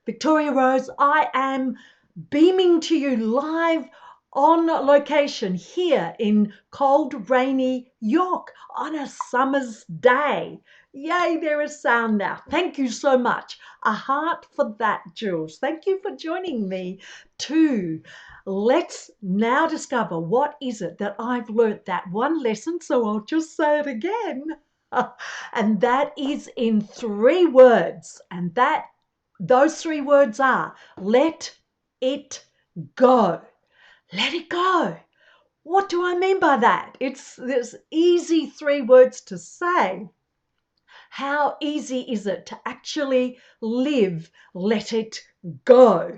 Victoria Rose. I am beaming to you live on location here in cold, rainy York on a summer's day. Yay, there is sound now. Thank you so much. A heart for that, Jules. Thank you for joining me too. Let's now discover what is it that I've learnt that one lesson, so I'll just say it again. And that is in 3 words. And those 3 words are let it go. Let it go. What do I mean by that? There's easy 3 words to say. How easy is it to actually live? Let it go.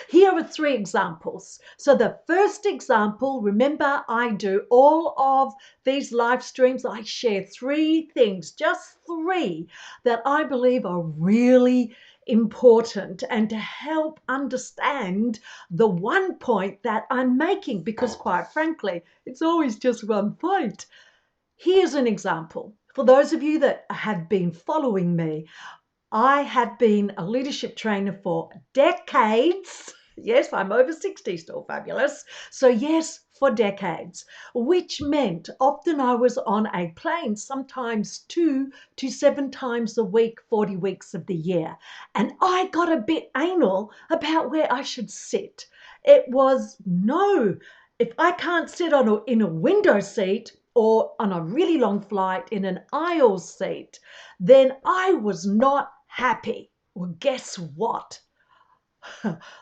Here are 3 examples. So the first example, remember, I do all of these live streams. I share 3 things, just 3 that I believe are really important and to help understand the one point that I'm making, because quite frankly, it's always just one point. Here's an example. For those of you that have been following me, I have been a leadership trainer for decades. Yes, I'm over 60, still fabulous. So yes, for decades, which meant often I was on a plane, sometimes 2 to 7 times a week, 40 weeks of the year. And I got a bit anal about where I should sit. It was no, if I can't sit in a window seat or on a really long flight in an aisle seat, then I was not happy. Well, guess what?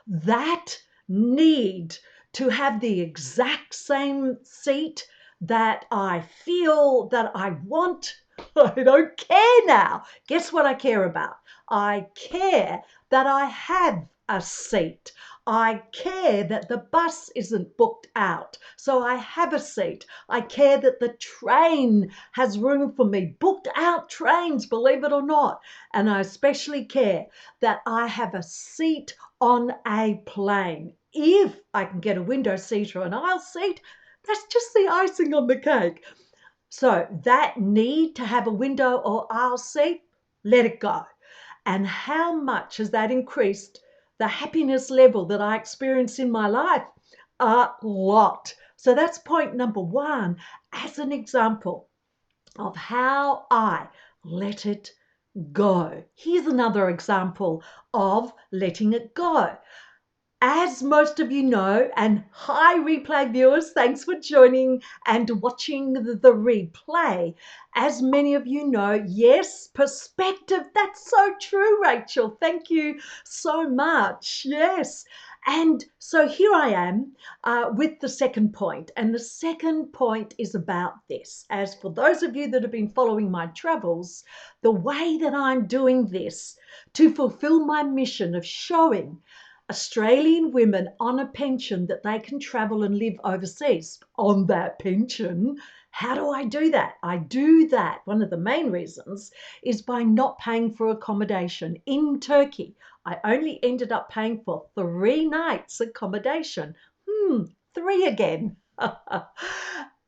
That need to have the exact same seat that I feel that I want, I don't care now. Guess what I care about? I care that I have a seat. I care that the bus isn't booked out, so I have a seat. I care that the train has room for me. Booked out trains, believe it or not. And I especially care that I have a seat on a plane. If I can get a window seat or an aisle seat, that's just the icing on the cake. So that need to have a window or aisle seat, let it go. And how much has that increased the happiness level that I experience in my life? A lot. So that's point number 1 as an example of how I let it go. Here's another example of letting it go. As most of you know, and hi replay viewers, thanks for joining and watching the replay. As many of you know, yes, perspective, that's so true, Rachel. Thank you so much. Yes. And so here I am with the second point. And the second point is about this. As for those of you that have been following my travels, the way that I'm doing this to fulfill my mission of showing Australian women on a pension that they can travel and live overseas on that pension. How do I do that? I do that. One of the main reasons is by not paying for accommodation in Turkey. I only ended up paying for 3 nights accommodation. 3 again.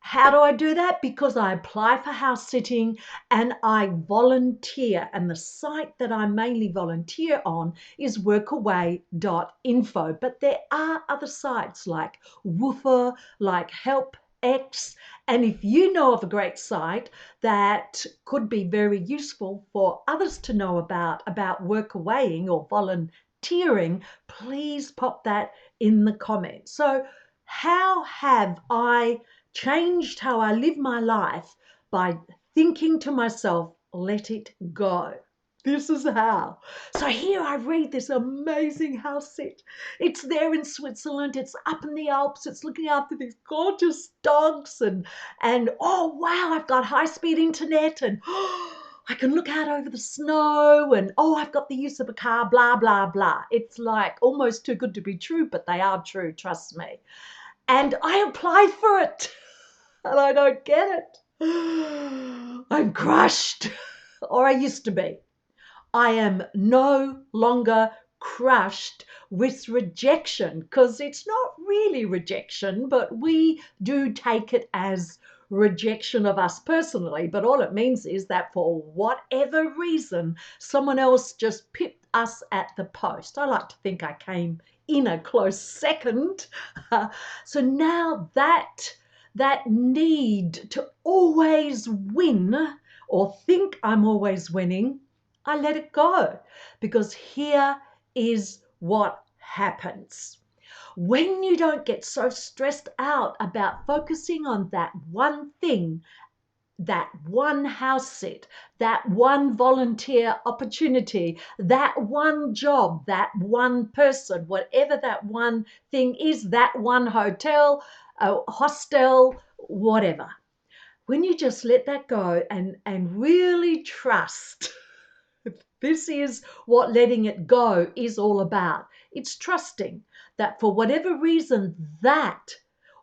How do I do that? Because I apply for house sitting and I volunteer. And the site that I mainly volunteer on is workaway.info. But there are other sites like Woofer, like HelpX. And if you know of a great site that could be very useful for others to know about workawaying or volunteering, please pop that in the comments. So how have I changed how I live my life? By thinking to myself, let it go. This is how. So here I read this amazing house sit. It's there in Switzerland. It's up in the Alps. It's looking after these gorgeous dogs and oh wow, I've got high-speed internet and I can look out over the snow and oh, I've got the use of a car, blah, blah, blah. It's like almost too good to be true, but they are true, trust me. And I applied for it and I don't get it. I'm crushed, or I used to be. I am no longer crushed with rejection, because it's not really rejection, but we do take it as rejection of us personally, but all it means is that for whatever reason, someone else just pipped us at the post. I like to think I came in a close second. So now that need to always win or think I'm always winning, I let it go, because here is what happens. When you don't get so stressed out about focusing on that one thing, that one house sit, that one volunteer opportunity, that one job, that one person, whatever that one thing is, that one hotel, hostel, whatever. When you just let that go and really trust, this is what letting it go is all about. It's trusting that for whatever reason, that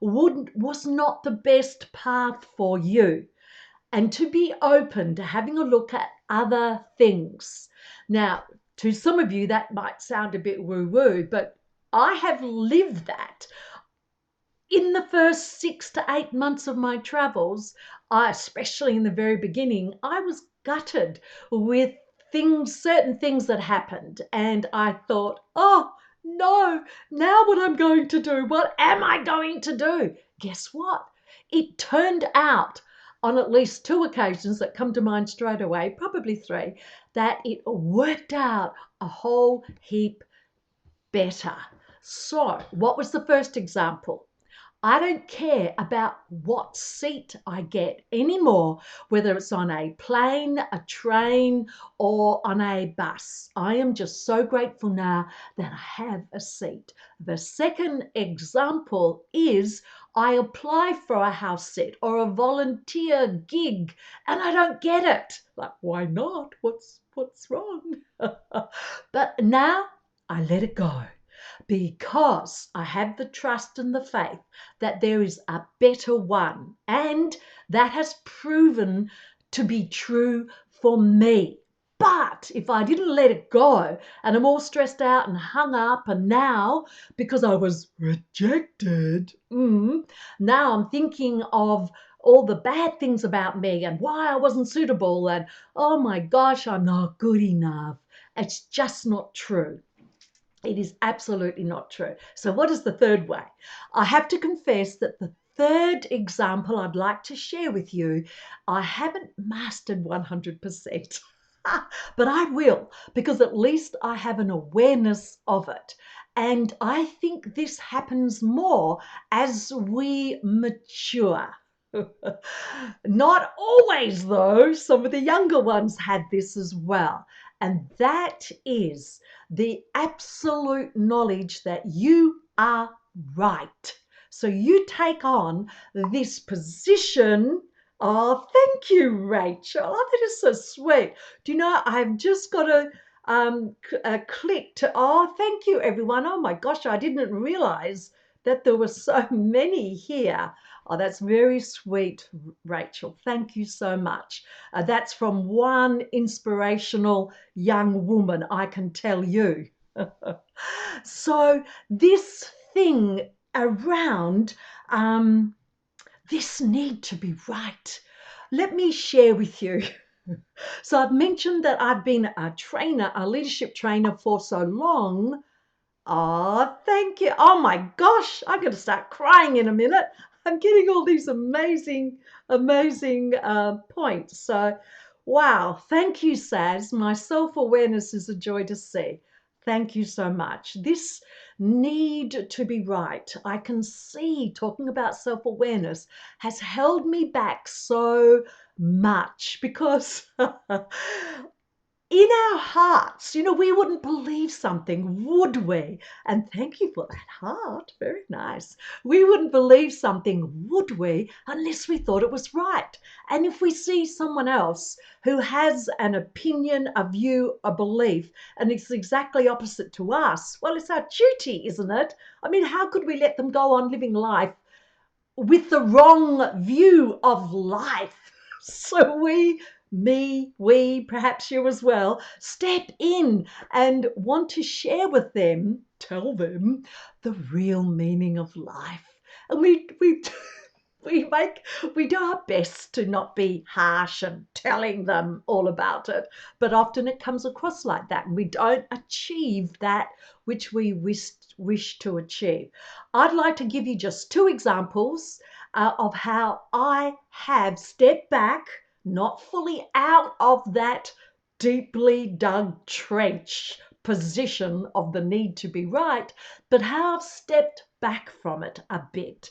was not the best path for you, and to be open to having a look at other things. Now, to some of you, that might sound a bit woo-woo, but I have lived that. In the first 6 to 8 months of my travels, especially in the very beginning, I was gutted with certain things that happened. And I thought, oh no, now what I'm going to do? What am I going to do? Guess what? It turned out on at least 2 occasions that come to mind straight away, probably 3, that it worked out a whole heap better. So, what was the first example? I don't care about what seat I get anymore, whether it's on a plane, a train, or on a bus. I am just so grateful now that I have a seat. The second example is I apply for a house sit or a volunteer gig and I don't get it. Like, why not? What's wrong? But now I let it go, because I have the trust and the faith that there is a better one. And that has proven to be true for me. But if I didn't let it go and I'm all stressed out and hung up, and now because I was rejected, now I'm thinking of all the bad things about me and why I wasn't suitable and, oh my gosh, I'm not good enough. It's just not true. It is absolutely not true. So what is the third way? I have to confess that the third example I'd like to share with you, I haven't mastered 100%, but I will, because at least I have an awareness of it. And I think this happens more as we mature. Not always, though. Some of the younger ones had this as well. And that is the absolute knowledge that you are right. So you take on this position. Oh, thank you, Rachel. Oh, that is so sweet. Do you know, I've just got a click to, oh, thank you, everyone. Oh, my gosh, I didn't realize that there were so many here. Oh, that's very sweet, Rachel. Thank you so much. That's from one inspirational young woman, I can tell you. So this thing around this need to be right, let me share with you. So I've mentioned that I've been a trainer, a leadership trainer for so long. Oh, thank you. Oh my gosh, I'm going to start crying in a minute. I'm getting all these amazing points. So, wow, thank you, Saz. My self-awareness is a joy to see. Thank you so much. This need to be right, I can see, talking about self-awareness has held me back so much, because in our hearts, we wouldn't believe something, would we? And thank you for that heart. Very nice. We wouldn't believe something, would we, unless we thought it was right. And if we see someone else who has an opinion, a view, a belief, and it's exactly opposite to us, well, it's our duty, isn't it? I mean, how could we let them go on living life with the wrong view of life? So we, perhaps you as well, step in and want to share with them, tell them the real meaning of life. And we we do our best to not be harsh and telling them all about it, but often it comes across like that, and we don't achieve that which we wish to achieve. I'd like to give you just two examples of how I have stepped back, not fully out of that deeply dug trench position of the need to be right, but how I've stepped back from it a bit.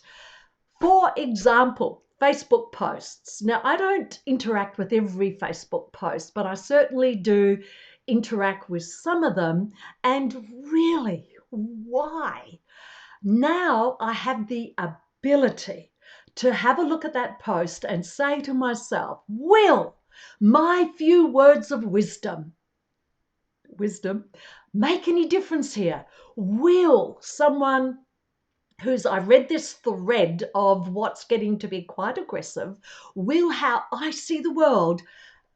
For example, Facebook posts. Now, I don't interact with every Facebook post, but I certainly do interact with some of them. And really, why? Now I have the ability to have a look at that post and say to myself, will my few words of wisdom make any difference here? Will someone I've read this thread of what's getting to be quite aggressive, will how I see the world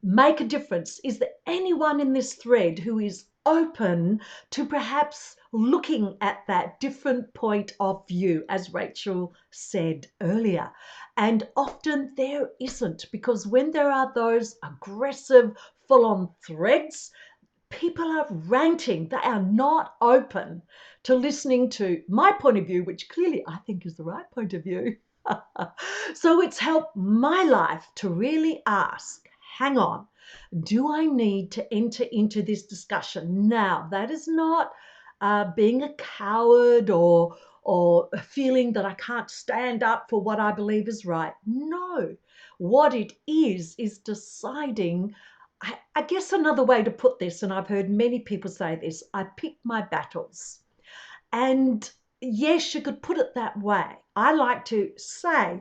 make a difference? Is there anyone in this thread who is open to perhaps looking at that different point of view, as Rachel said earlier? And often there isn't, because when there are those aggressive, full-on threads, people are ranting. They are not open to listening to my point of view, which clearly I think is the right point of view. So it's helped my life to really ask, hang on, do I need to enter into this discussion? Now, that is not being a coward or feeling that I can't stand up for what I believe is right. No, what it is deciding. I guess another way to put this, and I've heard many people say this, I pick my battles. And yes, you could put it that way. I like to say,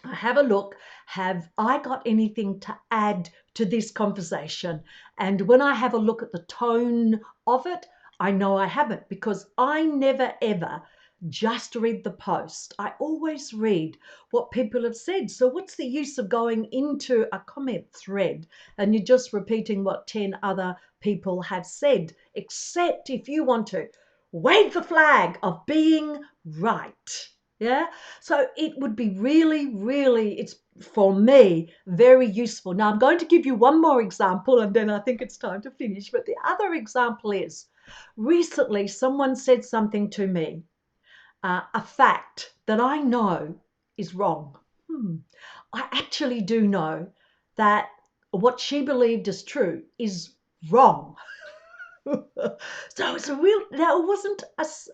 I have a look, have I got anything to add to this conversation? And when I have a look at the tone of it, I know I haven't, because I never ever just read the post. I always read what people have said. So what's the use of going into a comment thread and you're just repeating what 10 other people have said, except if you want to wave the flag of being right. Yeah. So it would be really, it's for me very useful. Now I'm going to give you one more example and then I think it's time to finish. But the other example is recently someone said something to me, a fact that I know is wrong. I actually do know that what she believed is true is wrong. So it's now it wasn't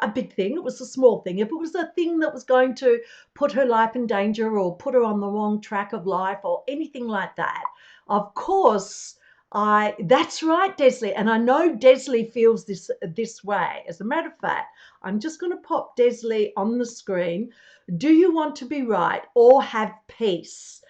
a big thing, it was a small thing. If it was a thing that was going to put her life in danger or put her on the wrong track of life or anything like that, of course, that's right, Desley. And I know Desley feels this way. As a matter of fact, I'm just going to pop Desley on the screen. Do you want to be right or have peace?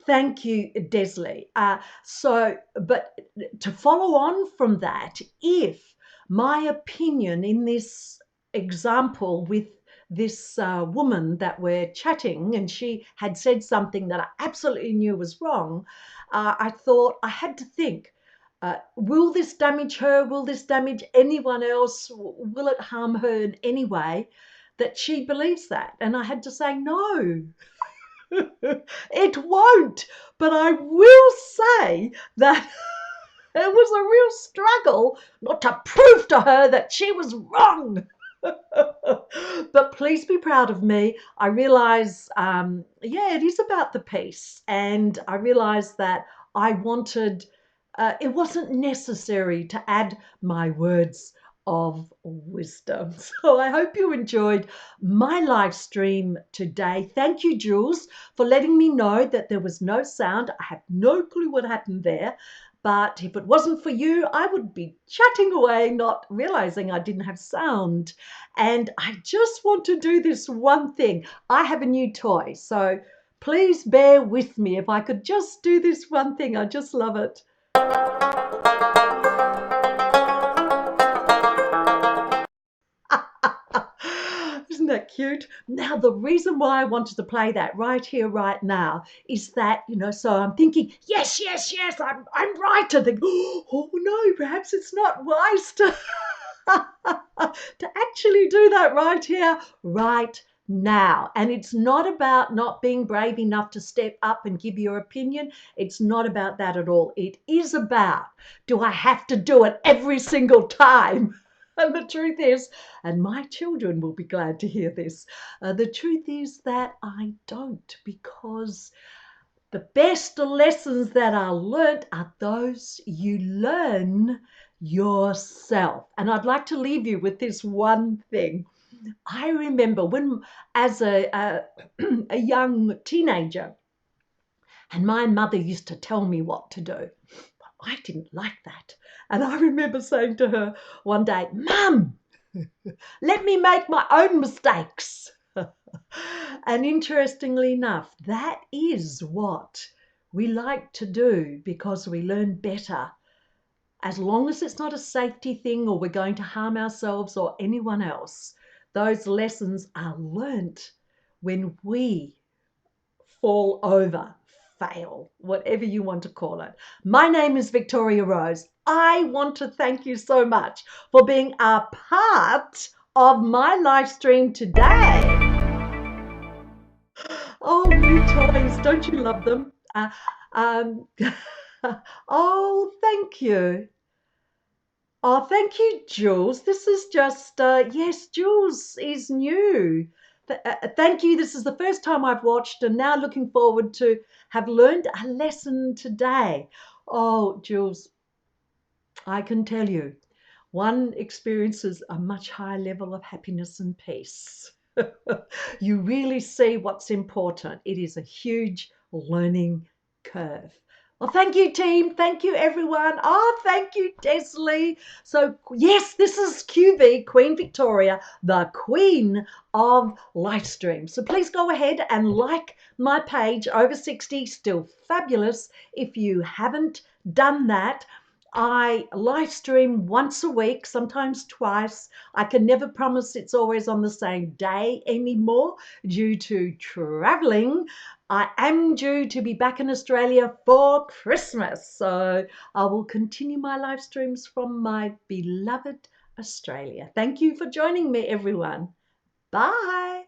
Thank you, Desley. But to follow on from that, if my opinion in this example with this woman that we're chatting, and she had said something that I absolutely knew was wrong, I thought I had to think, will this damage her? Will this damage anyone else? Will it harm her in any way that she believes that? And I had to say no. It won't, but I will say that it was a real struggle not to prove to her that she was wrong. But please be proud of me. I realize, it is about the peace. And I realized that I wanted, it wasn't necessary to add my words of wisdom. So I hope you enjoyed my live stream today. Thank you, Jules, for letting me know that there was no sound. I have no clue what happened there. But if it wasn't for you, I would be chatting away, not realizing I didn't have sound. And I just want to do this one thing. I have a new toy, so please bear with me. If I could just do this one thing, I just love it. Isn't that cute? Now, the reason why I wanted to play that right here, right now, is that, so I'm thinking, yes, I'm right. I think, oh no, perhaps it's not wise to, to actually do that right here, right now. And it's not about not being brave enough to step up and give your opinion. It's not about that at all. It is about, do I have to do it every single time? And the truth is, and my children will be glad to hear this, the truth is that I don't, because the best lessons that are learnt are those you learn yourself. And I'd like to leave you with this one thing. I remember when, as a young teenager, and my mother used to tell me what to do. But I didn't like that. And I remember saying to her one day, Mum, let me make my own mistakes. And interestingly enough, that is what we like to do, because we learn better. As long as it's not a safety thing or we're going to harm ourselves or anyone else, those lessons are learnt when we fall over, fail, whatever you want to call it. My name is Victoria Rose. I want to thank you so much for being a part of my live stream today. Oh, new toys, don't you love them? Um, oh, thank you. Oh, thank you, Jules. This is just, yes, Jules is new. Thank you. This is the first time I've watched, and now looking forward to have learned a lesson today. Oh, Jules, I can tell you, one experiences a much higher level of happiness and peace. You really see what's important. It is a huge learning curve. Well, thank you, team. Thank you, everyone. Oh, thank you, Desley. So, yes, this is QV, Queen Victoria, the Queen of LiveStream. So please go ahead and like my page, Over 60, Still Fabulous. If you haven't done that, I live stream once a week, sometimes twice. I can never promise it's always on the same day anymore due to traveling. I am due to be back in Australia for Christmas, so I will continue my live streams from my beloved Australia. Thank you for joining me, everyone. Bye.